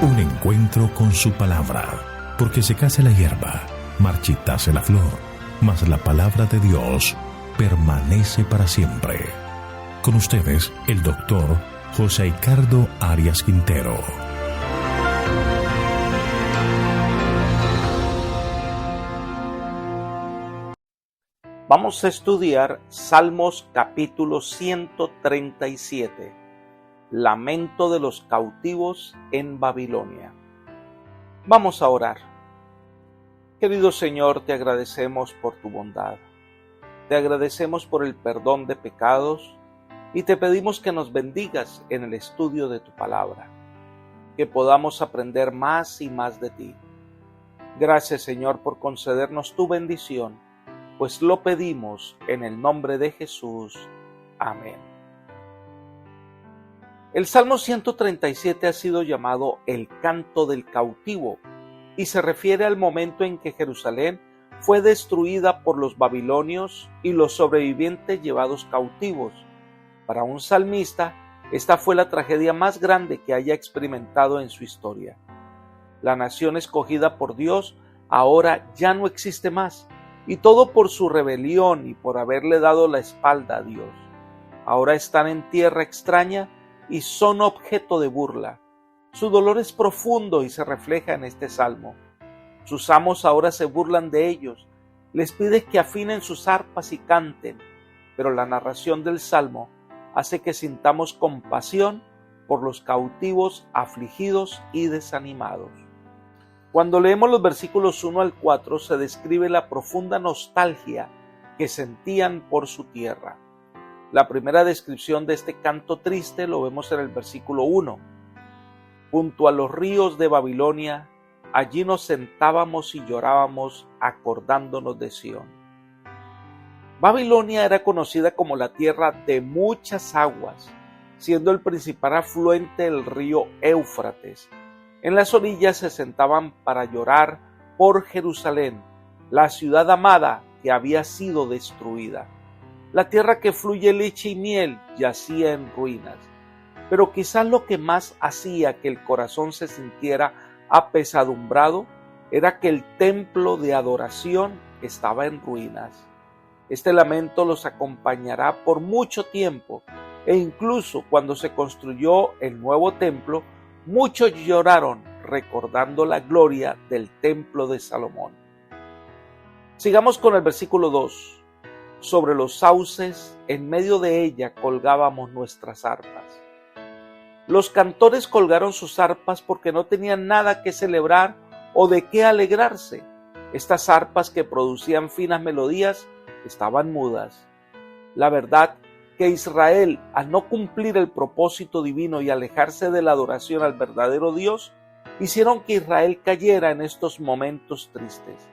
Un encuentro con su palabra, porque secase la hierba, marchitase la flor, mas la palabra de Dios permanece para siempre. Con ustedes, el doctor José Ricardo Arias Quintero. Vamos a estudiar Salmos capítulo 137, Lamento de los cautivos en Babilonia. Vamos a orar. Querido Señor, te agradecemos por tu bondad. Te agradecemos por el perdón de pecados y te pedimos que nos bendigas en el estudio de tu palabra, que podamos aprender más y más de ti. Gracias, Señor, por concedernos tu bendición, pues lo pedimos en el nombre de Jesús. Amén. El Salmo 137 ha sido llamado el canto del cautivo y se refiere al momento en que Jerusalén fue destruida por los babilonios y los sobrevivientes llevados cautivos. Para un salmista, esta fue la tragedia más grande que haya experimentado en su historia. La nación escogida por Dios ahora ya no existe más, y todo por su rebelión y por haberle dado la espalda a Dios. Ahora están en tierra extraña y son objeto de burla. Su dolor es profundo y se refleja en este salmo. Sus amos ahora se burlan de ellos, les pide que afinen sus arpas y canten, pero la narración del salmo hace que sintamos compasión por los cautivos afligidos y desanimados. Cuando leemos los versículos 1 al 4 se describe la profunda nostalgia que sentían por su tierra. La primera descripción de este canto triste lo vemos en el versículo 1. Junto a los ríos de Babilonia, allí nos sentábamos y llorábamos acordándonos de Sión. Babilonia era conocida como la tierra de muchas aguas, siendo el principal afluente del río Éufrates. En las orillas se sentaban para llorar por Jerusalén, la ciudad amada que había sido destruida. La tierra que fluye leche y miel yacía en ruinas. Pero quizás lo que más hacía que el corazón se sintiera apesadumbrado era que el templo de adoración estaba en ruinas. Este lamento los acompañará por mucho tiempo, e incluso cuando se construyó el nuevo templo, muchos lloraron recordando la gloria del templo de Salomón. Sigamos con el versículo 2. Sobre los sauces, en medio de ella colgábamos nuestras arpas. Los cantores colgaron sus arpas porque no tenían nada que celebrar o de qué alegrarse. Estas arpas que producían finas melodías estaban mudas. La verdad que Israel, al no cumplir el propósito divino y alejarse de la adoración al verdadero Dios, hicieron que Israel cayera en estos momentos tristes.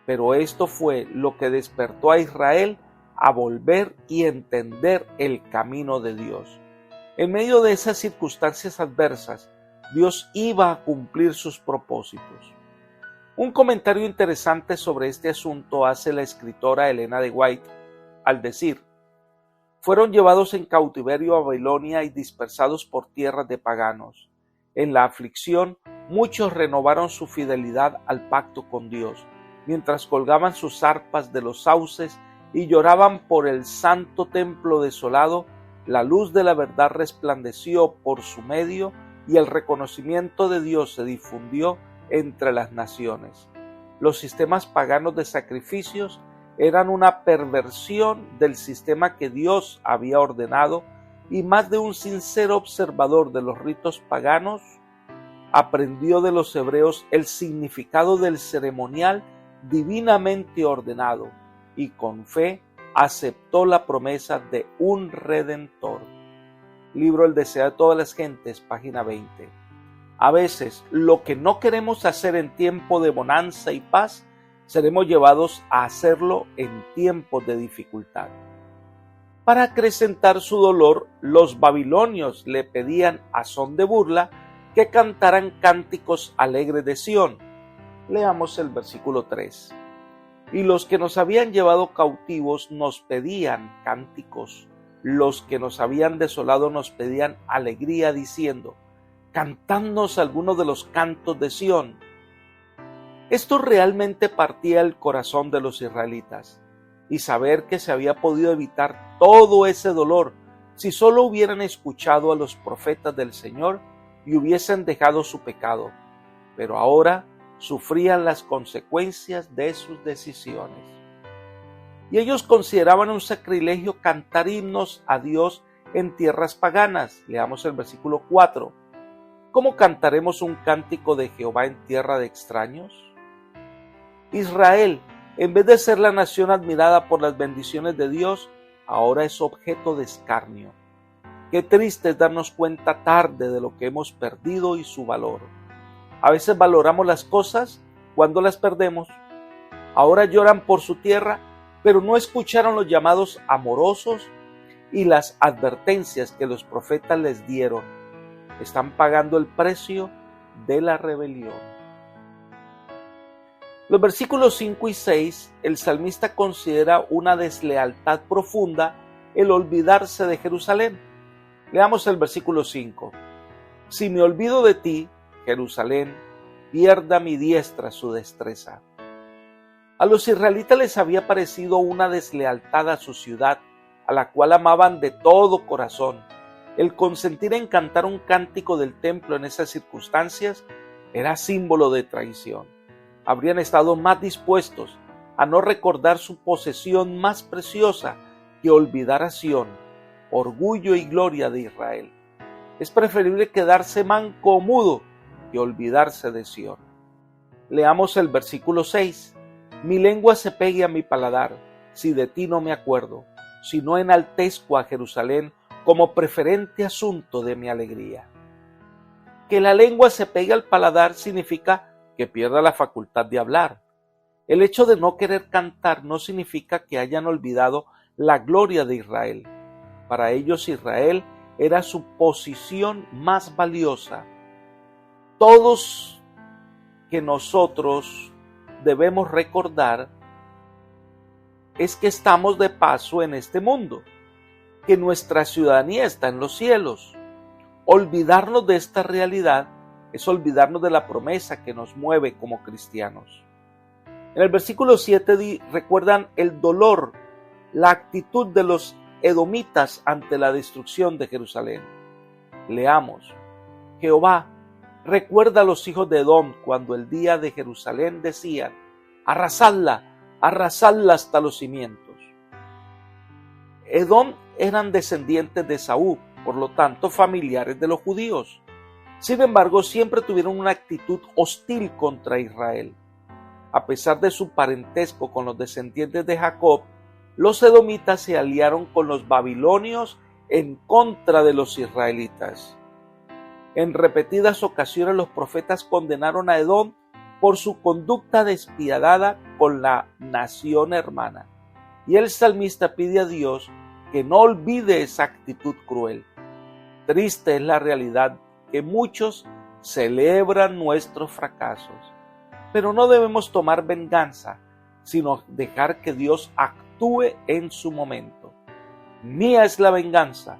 Pero esto fue lo que despertó a Israel a volver y entender el camino de Dios. En medio de esas circunstancias adversas, Dios iba a cumplir sus propósitos. Un comentario interesante sobre este asunto hace la escritora Elena de White al decir: fueron llevados en cautiverio a Babilonia y dispersados por tierras de paganos. En la aflicción, muchos renovaron su fidelidad al pacto con Dios, mientras colgaban sus arpas de los sauces y lloraban por el santo templo desolado. La luz de la verdad resplandeció por su medio y el reconocimiento de Dios se difundió entre las naciones. Los sistemas paganos de sacrificios eran una perversión del sistema que Dios había ordenado, y más de un sincero observador de los ritos paganos aprendió de los hebreos el significado del ceremonial divinamente ordenado y con fe aceptó la promesa de un Redentor. Libro El deseo de todas las gentes, página 20. A veces, lo que no queremos hacer en tiempo de bonanza y paz, seremos llevados a hacerlo en tiempos de dificultad. Para acrecentar su dolor, los babilonios le pedían a son de burla que cantaran cánticos alegres de Sión. Leamos el versículo 3. Y los que nos habían llevado cautivos nos pedían cánticos, los que nos habían desolado nos pedían alegría, diciendo: cantadnos algunos de los cantos de Sión. Esto realmente partía el corazón de los israelitas, y saber que se había podido evitar todo ese dolor si solo hubieran escuchado a los profetas del Señor y hubiesen dejado su pecado, pero ahora sufrían las consecuencias de sus decisiones. Y ellos consideraban un sacrilegio cantar himnos a Dios en tierras paganas. Leamos el versículo 4. ¿Cómo cantaremos un cántico de Jehová en tierra de extraños? Israel, en vez de ser la nación admirada por las bendiciones de Dios, ahora es objeto de escarnio. Qué triste es darnos cuenta tarde de lo que hemos perdido y su valor. A veces valoramos las cosas cuando las perdemos. Ahora lloran por su tierra, pero no escucharon los llamados amorosos y las advertencias que los profetas les dieron. Están pagando el precio de la rebelión. Los versículos 5 y 6, el salmista considera una deslealtad profunda el olvidarse de Jerusalén. Leamos el versículo 5. Si me olvido de ti, Jerusalén, pierda mi diestra su destreza. A los israelitas les había parecido una deslealtad a su ciudad, a la cual amaban de todo corazón. El consentir en cantar un cántico del templo en esas circunstancias era símbolo de traición. Habrían estado más dispuestos a no recordar su posesión más preciosa que olvidar a Sión, orgullo y gloria de Israel. Es preferible quedarse manco o mudo que olvidarse de Sión. Leamos el versículo 6. Mi lengua se pegue a mi paladar, si de ti no me acuerdo, si no enaltezco a Jerusalén como preferente asunto de mi alegría. Que la lengua se pegue al paladar significa que pierda la facultad de hablar. El hecho de no querer cantar no significa que hayan olvidado la gloria de Israel. Para ellos Israel era su posición más valiosa. Todos que nosotros debemos recordar es que estamos de paso en este mundo, que nuestra ciudadanía está en los cielos. Olvidarnos de esta realidad es olvidarnos de la promesa que nos mueve como cristianos. En el versículo 7 recuerdan el dolor, la actitud de los edomitas ante la destrucción de Jerusalén. Leamos: Jehová, recuerda a los hijos de Edom cuando el día de Jerusalén decían: arrasadla, arrasadla hasta los cimientos. Edom eran descendientes de Esaú, por lo tanto familiares de los judíos. Sin embargo, siempre tuvieron una actitud hostil contra Israel. A pesar de su parentesco con los descendientes de Jacob, los edomitas se aliaron con los babilonios en contra de los israelitas. En repetidas ocasiones los profetas condenaron a Edom por su conducta despiadada con la nación hermana. Y el salmista pide a Dios que no olvide esa actitud cruel. Triste es la realidad que muchos celebran nuestros fracasos, pero no debemos tomar venganza, sino dejar que Dios actúe en su momento. Mía es la venganza,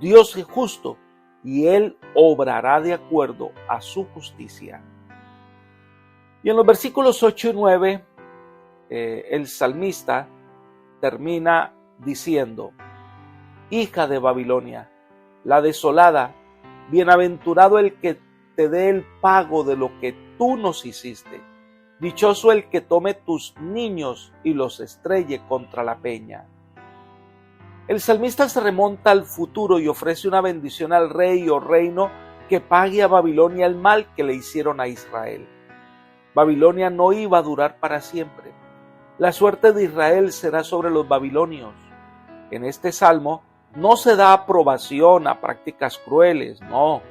Dios es justo, y Él obrará de acuerdo a su justicia. Y en los versículos 8 y 9, el salmista termina diciendo: hija de Babilonia, la desolada, bienaventurado el que te dé el pago de lo que tú nos hiciste. Dichoso el que tome tus niños y los estrelle contra la peña. El salmista se remonta al futuro y ofrece una bendición al rey o reino que pague a Babilonia el mal que le hicieron a Israel. Babilonia no iba a durar para siempre. La suerte de Israel será sobre los babilonios. En este salmo no se da aprobación a prácticas crueles, no,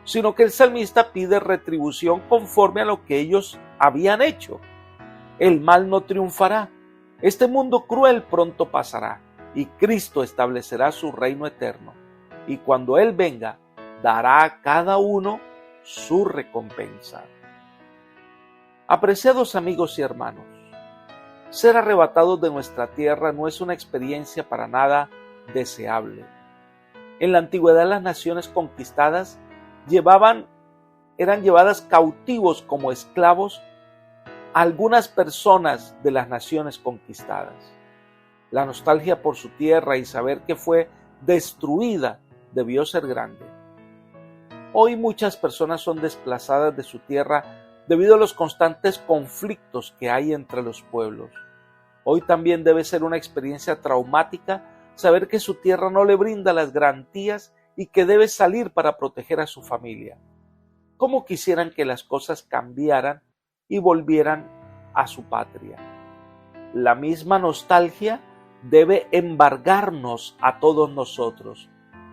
sino que el salmista pide retribución conforme a lo que ellos habían hecho. El mal no triunfará. Este mundo cruel pronto pasará y Cristo establecerá su reino eterno. Y cuando Él venga, dará a cada uno su recompensa. Apreciados amigos y hermanos, ser arrebatados de nuestra tierra no es una experiencia para nada deseable. En la antigüedad las naciones conquistadas eran llevadas cautivos como esclavos a algunas personas de las naciones conquistadas. La nostalgia por su tierra y saber que fue destruida debió ser grande. Hoy muchas personas son desplazadas de su tierra debido a los constantes conflictos que hay entre los pueblos. Hoy también debe ser una experiencia traumática saber que su tierra no le brinda las garantías y que debe salir para proteger a su familia. ¿Cómo quisieran que las cosas cambiaran y volvieran a su patria? La misma nostalgia debe embargarnos a todos nosotros.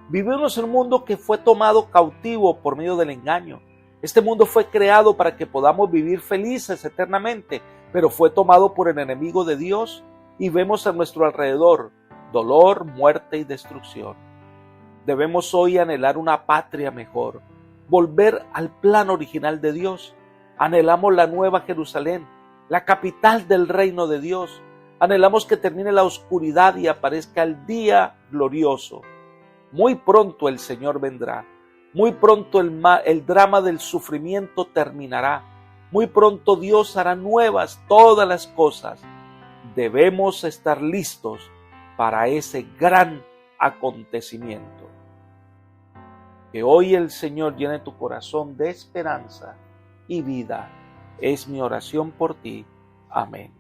Vivimos en un mundo que fue tomado cautivo por medio del engaño. Este mundo fue creado para que podamos vivir felices eternamente, pero fue tomado por el enemigo de Dios y vemos a nuestro alrededor dolor, muerte y destrucción. Debemos hoy anhelar una patria mejor, volver al plan original de Dios. Anhelamos la nueva Jerusalén, la capital del reino de Dios. Anhelamos que termine la oscuridad y aparezca el día glorioso. Muy pronto el Señor vendrá. Muy pronto el drama del sufrimiento terminará. Muy pronto Dios hará nuevas todas las cosas. Debemos estar listos para ese gran acontecimiento. Que hoy el Señor llene tu corazón de esperanza y vida. Es mi oración por ti. Amén.